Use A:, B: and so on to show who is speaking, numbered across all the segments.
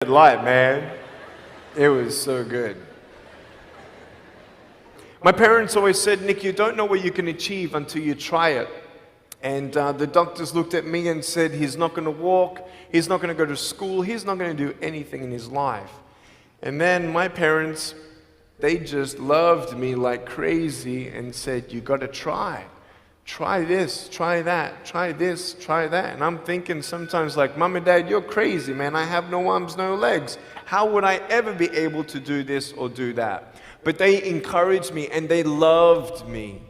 A: red light, man. It was so good. My parents always said, Nick, you don't know what you can achieve until you try it. And the doctors looked at me and said, he's not going to walk, he's not going to go to school, he's not going to do anything in his life. And then my parents, they just loved me like crazy and said, you got to try. Try this, try that, try this, try that. And I'm thinking sometimes like, Mom and Dad, you're crazy, man. I have no arms, no legs. How would I ever be able to do this or do that? But they encouraged me and they loved me.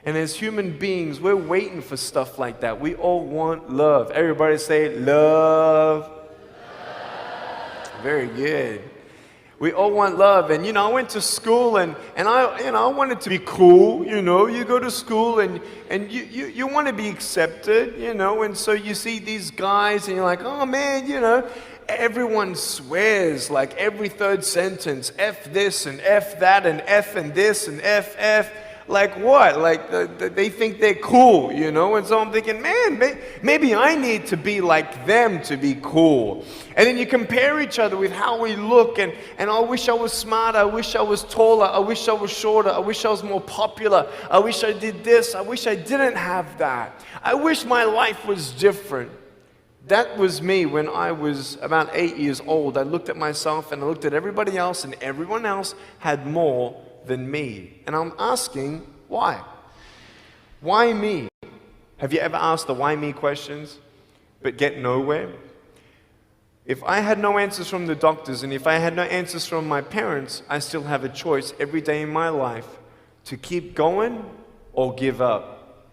A: And as human beings, we're waiting for stuff like that. We all want love. Everybody say, love. Very good. We all want love. And, I went to school and I wanted to be cool, You go to school and you want to be accepted, And so you see these guys and you're like, oh, man, Everyone swears like every third sentence, F this and F that and F and this and F. Like what? Like they think they're cool, And so I'm thinking, man, maybe I need to be like them to be cool. And then you compare each other with how we look. And I wish I was smarter. I wish I was taller. I wish I was shorter. I wish I was more popular. I wish I did this. I wish I didn't have that. I wish my life was different. That was me when I was about 8 years old. I looked at myself and I looked at everybody else, and everyone else had more than me. And I'm asking, why? Why me? Have you ever asked the why me questions, but get nowhere? If I had no answers from the doctors, and if I had no answers from my parents, I still have a choice every day in my life to keep going or give up.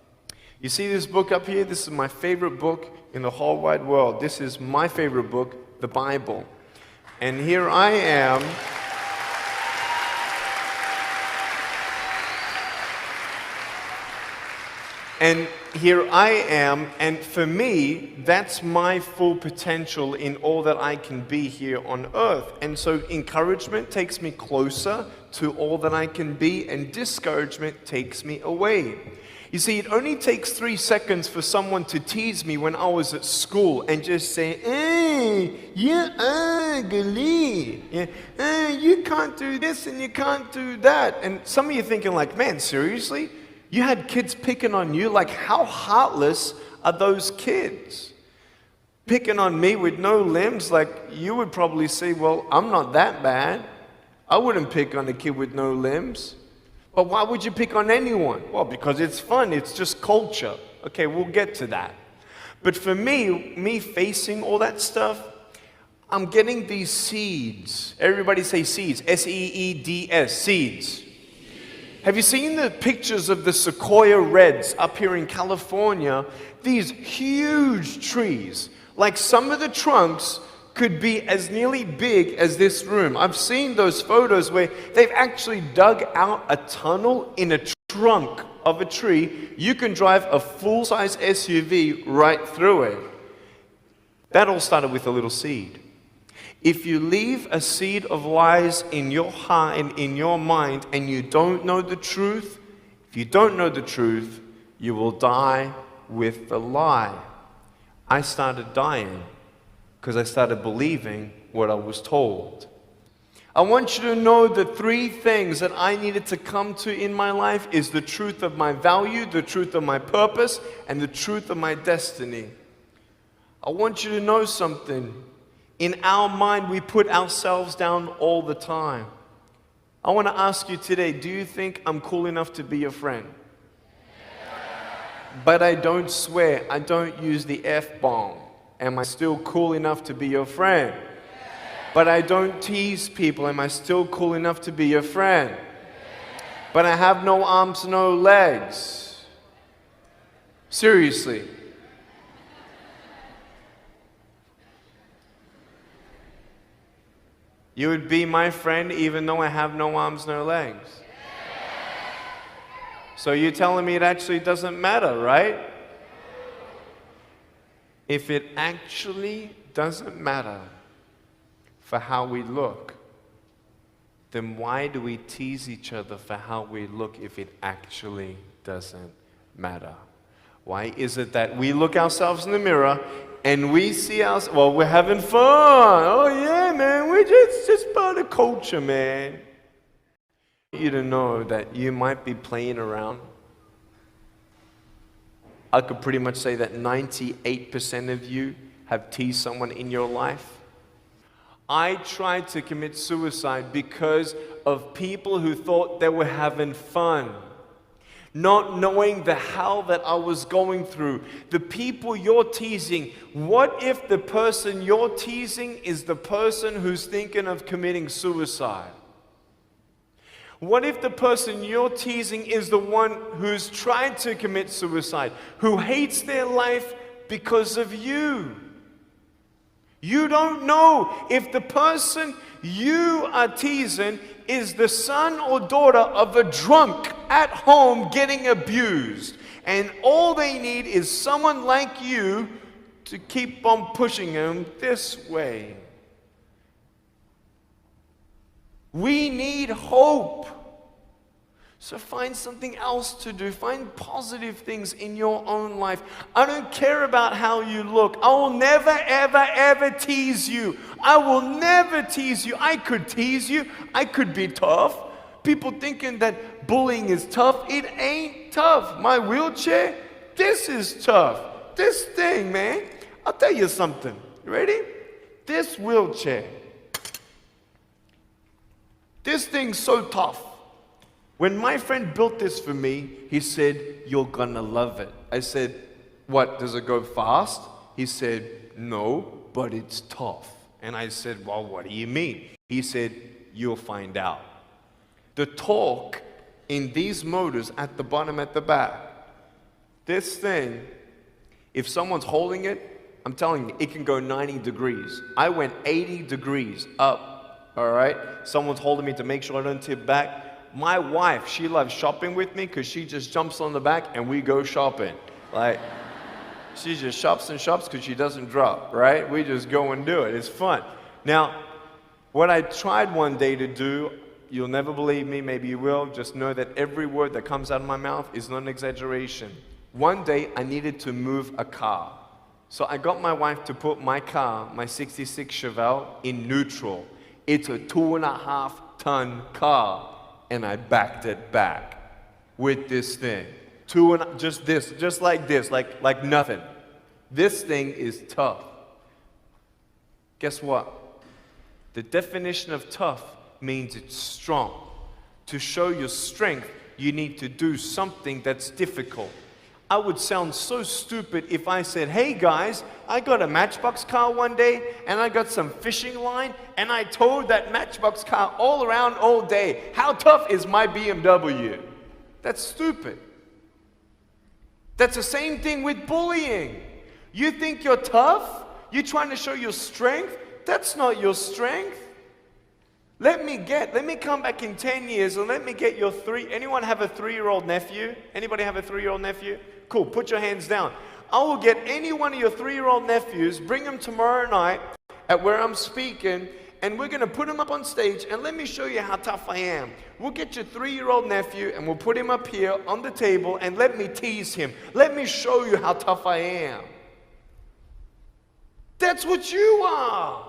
A: You see this book up here? This is my favorite book in the whole wide world. This is my favorite book, the Bible. And here I am. And here I am, and for me, that's my full potential in all that I can be here on earth. And so encouragement takes me closer to all that I can be, and discouragement takes me away. You see, it only takes 3 seconds for someone to tease me when I was at school and just say, you're ugly. You can't do this and you can't do that. And some of you thinking like, man, seriously? You had kids picking on you? Like, how heartless are those kids? Picking on me with no limbs? Like, you would probably say, well, I'm not that bad. I wouldn't pick on a kid with no limbs. But why would you pick on anyone? Well, because it's fun. It's just culture. Okay, we'll get to that. But for me facing all that stuff, I'm getting these seeds. Everybody say seeds. S-E-E-D-S, seeds. Have you seen the pictures of the sequoia reds up here in California? These huge trees. Like some of the trunks could be as nearly big as this room. I've seen those photos where they've actually dug out a tunnel in a trunk of a tree. You can drive a full-size SUV right through it. That all started with a little seed. If you leave a seed of lies in your heart and in your mind and you don't know the truth, if you don't know the truth, you will die with the lie. I started dying because I started believing what I was told. I want you to know the 3 things that I needed to come to in my life is the truth of my value, the truth of my purpose, and the truth of my destiny. I want you to know something. In our mind, we put ourselves down all the time. I want to ask you today, do you think I'm cool enough to be your friend? But I don't swear, I don't use the F-bomb. Am I still cool enough to be your friend? But I don't tease people. Am I still cool enough to be your friend? But I have no arms, no legs. Seriously. You would be my friend even though I have no arms, no legs. So you're telling me it actually doesn't matter, right? If it actually doesn't matter for how we look, then why do we tease each other for how we look if it actually doesn't matter? Why is it that we look ourselves in the mirror and we see ourselves, well, we're having fun. Oh, yeah. culture, man. I want you to know that you might be playing around. I could pretty much say that 98% of you have teased someone in your life. I tried to commit suicide because of people who thought they were having fun, not knowing the hell that I was going through. The people you're teasing, what if the person you're teasing is the person who's thinking of committing suicide? What if the person you're teasing is the one who's tried to commit suicide, who hates their life because of you? You don't know if the person you are teasing is the son or daughter of a drunk at home getting abused. And all they need is someone like you to keep on pushing them this way. We need hope. So find something else to do. Find positive things in your own life. I don't care about how you look. I will never, ever, ever tease you. I will never tease you. I could tease you. I could be tough. People thinking that bullying is tough. It ain't tough. My wheelchair, this is tough. This thing, man. I'll tell you something. You ready? This wheelchair. This thing's so tough. When my friend built this for me, he said, "You're gonna love it." I said, "What, does it go fast?" He said, "No, but it's tough." And I said, "Well, what do you mean?" He said, "You'll find out." The torque in these motors at the bottom, at the back, this thing, if someone's holding it, I'm telling you, it can go 90 degrees. I went 80 degrees up, all right? Someone's holding me to make sure I don't tip back. My wife, she loves shopping with me because she just jumps on the back and we go shopping. Like, she just shops and shops because she doesn't drop, right? We just go and do it. It's fun. Now, what I tried one day to do, you'll never believe me, maybe you will, just know that every word that comes out of my mouth is not an exaggeration. One day, I needed to move a car. So I got my wife to put my car, my 66 Chevelle, in neutral. It's a 2.5-ton car. And I backed it back with this thing. Just like this, like nothing. This thing is tough. Guess what? The definition of tough means it's strong. To show your strength, you need to do something that's difficult. I would sound so stupid if I said, "Hey guys, I got a Matchbox car one day and I got some fishing line and I towed that Matchbox car all around all day. How tough is my BMW?" That's stupid. That's the same thing with bullying. You think you're tough? You're trying to show your strength? That's not your strength. Let me come back in 10 years and let me get your anyone have a 3-year-old nephew? Anybody have a 3-year-old nephew? Cool, put your hands down. I will get any one of your 3-year-old nephews, bring them tomorrow night at where I'm speaking, and we're gonna put him up on stage and let me show you how tough I am. We'll get your 3-year-old nephew and we'll put him up here on the table and let me tease him. Let me show you how tough I am. That's what you are.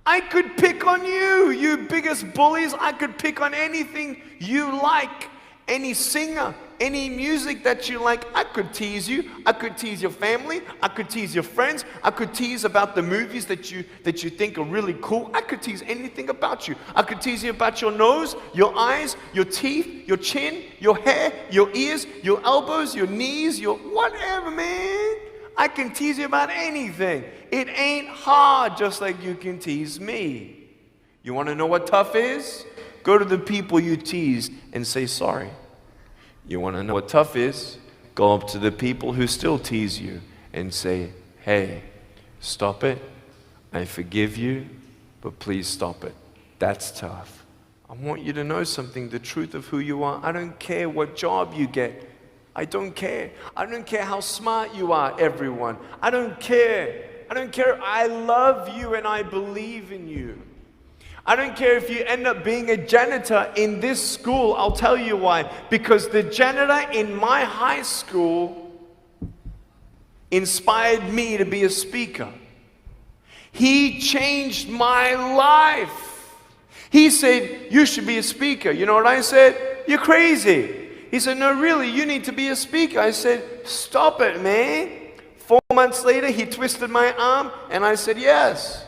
A: I could pick on you, you biggest bullies. I could pick on anything you like. Any singer, any music that you like, I could tease you. I could tease your family. I could tease your friends. I could tease about the movies that you think are really cool. I could tease anything about you. I could tease you about your nose, your eyes, your teeth, your chin, your hair, your ears, your elbows, your knees, your whatever, man. I can tease you about anything. It ain't hard, just like you can tease me. You want to know what tough is? Go to the people you teased and say sorry. You want to know what tough is? Go up to the people who still tease you and say, "Hey, stop it. I forgive you, but please stop it." That's tough. I want you to know something, the truth of who you are. I don't care what job you get. I don't care. I don't care how smart you are, everyone. I don't care. I don't care. I love you and I believe in you. I don't care if you end up being a janitor in this school. I'll tell you why. Because the janitor in my high school inspired me to be a speaker. He changed my life. He said, you should be a speaker. You know what I said? You're crazy. He said, no, really, you need to be a speaker. I said, stop it, man. 4 months later, he twisted my arm, and I said, yes.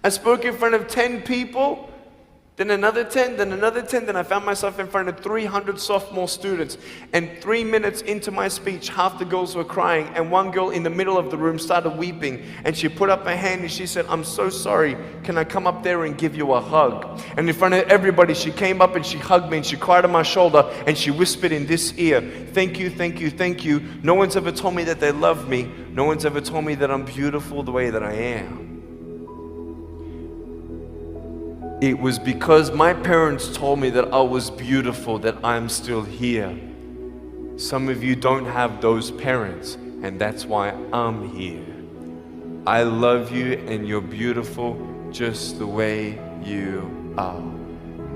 A: I spoke in front of 10 people, then another 10, then another 10, then I found myself in front of 300 sophomore students. And 3 minutes into my speech, half the girls were crying, and one girl in the middle of the room started weeping, and she put up her hand and she said, I'm so sorry, can I come up there and give you a hug? And in front of everybody, she came up and she hugged me and she cried on my shoulder and she whispered in this ear, thank you, thank you, thank you. No one's ever told me that they love me. No one's ever told me that I'm beautiful the way that I am. It was because my parents told me that I was beautiful that I'm still here. Some of you don't have those parents, and that's why I'm here. I love you, and you're beautiful just the way you are.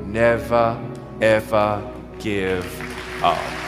A: Never, ever give up.